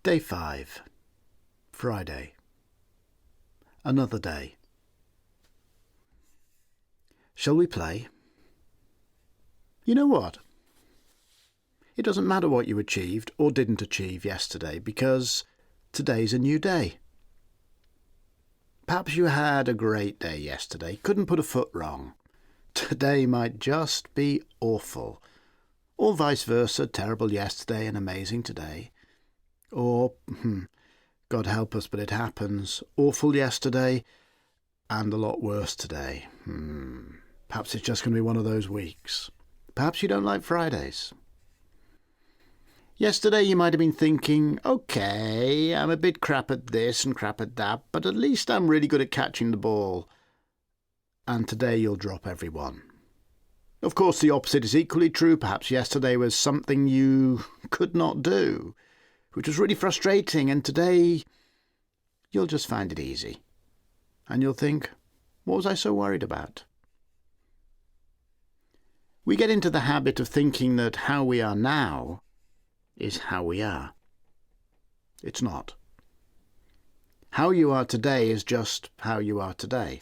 Day 5, Friday. Another day. Shall we play? You know what? It doesn't matter what you achieved or didn't achieve yesterday, because today's a new day. Perhaps you had a great day yesterday, couldn't put a foot wrong. Today might just be awful. Or vice versa, terrible yesterday and amazing today. Or, God help us, but it happens, awful yesterday and a lot worse today. Perhaps it's just going to be one of those weeks. Perhaps you don't like Fridays. Yesterday you might have been thinking, okay, I'm a bit crap at this and crap at that, but at least I'm really good at catching the ball. And today you'll drop every one. Of course, the opposite is equally true. Perhaps yesterday was something you could not do, which was really frustrating, and today you'll just find it easy. And you'll think, what was I so worried about? We get into the habit of thinking that how we are now is how we are. It's not. How you are today is just how you are today.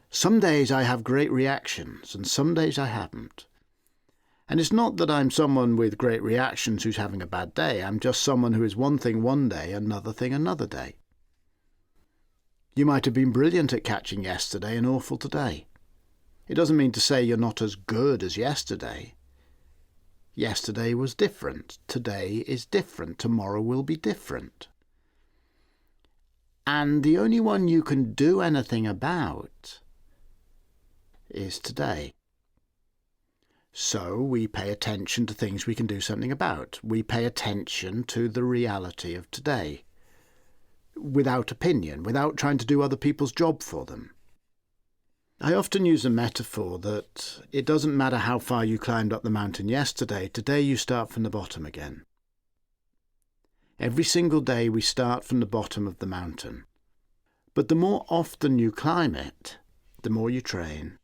Some days I have great reactions, and some days I haven't. And it's not that I'm someone with great reactions who's having a bad day. I'm just someone who is one thing one day, another thing another day. You might have been brilliant at catching yesterday and awful today. It doesn't mean to say you're not as good as yesterday. Yesterday was different. Today is different. Tomorrow will be different. And the only one you can do anything about is today. So we pay attention to things we can do something about. We pay attention to the reality of today, without opinion, without trying to do other people's job for them. I often use a metaphor that it doesn't matter how far you climbed up the mountain yesterday, today you start from the bottom again. Every single day we start from the bottom of the mountain. But the more often you climb it, the more you train,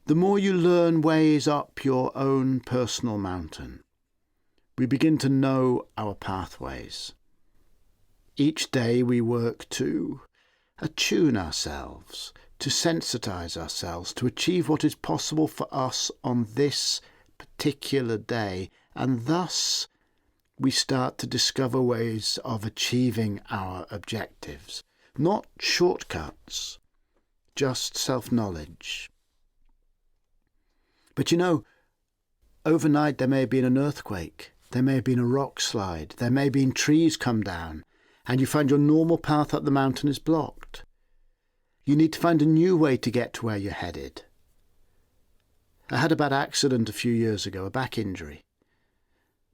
the more you learn ways up your own personal mountain. We begin to know our pathways. Each day we work to attune ourselves, to sensitize ourselves, to achieve what is possible for us on this particular day, and thus we start to discover ways of achieving our objectives. Not shortcuts, just self-knowledge. But you know, overnight there may have been an earthquake, there may have been a rock slide, there may have been trees come down, and you find your normal path up the mountain is blocked. You need to find a new way to get to where you're headed. I had a bad accident a few years ago, a back injury.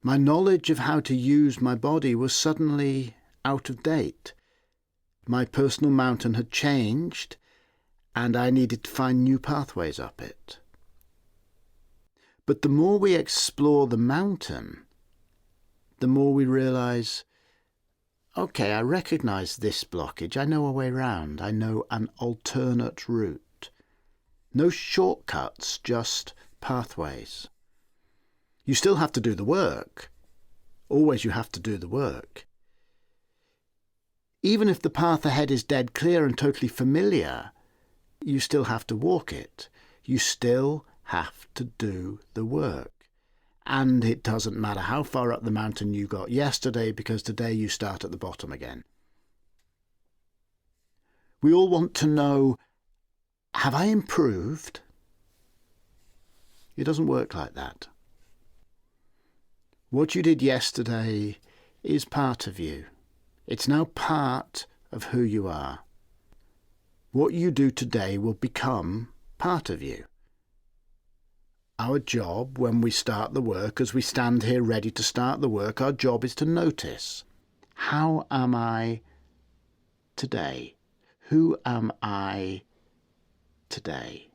My knowledge of how to use my body was suddenly out of date. My personal mountain had changed, and I needed to find new pathways up it. But the more we explore the mountain, the more we realise, okay, I recognise this blockage, I know a way round, I know an alternate route. No shortcuts, just pathways. You still have to do the work. Always you have to do the work. Even if the path ahead is dead clear and totally familiar, you still have to walk it. You still have to do the work. And it doesn't matter how far up the mountain you got yesterday, because today you start at the bottom again. We all want to know, have I improved? It doesn't work like that. What you did yesterday is part of you. It's now part of who you are. What you do today will become part of you. Our job when we start the work, as we stand here ready to start the work, our job is to notice, how am I today? Who am I today?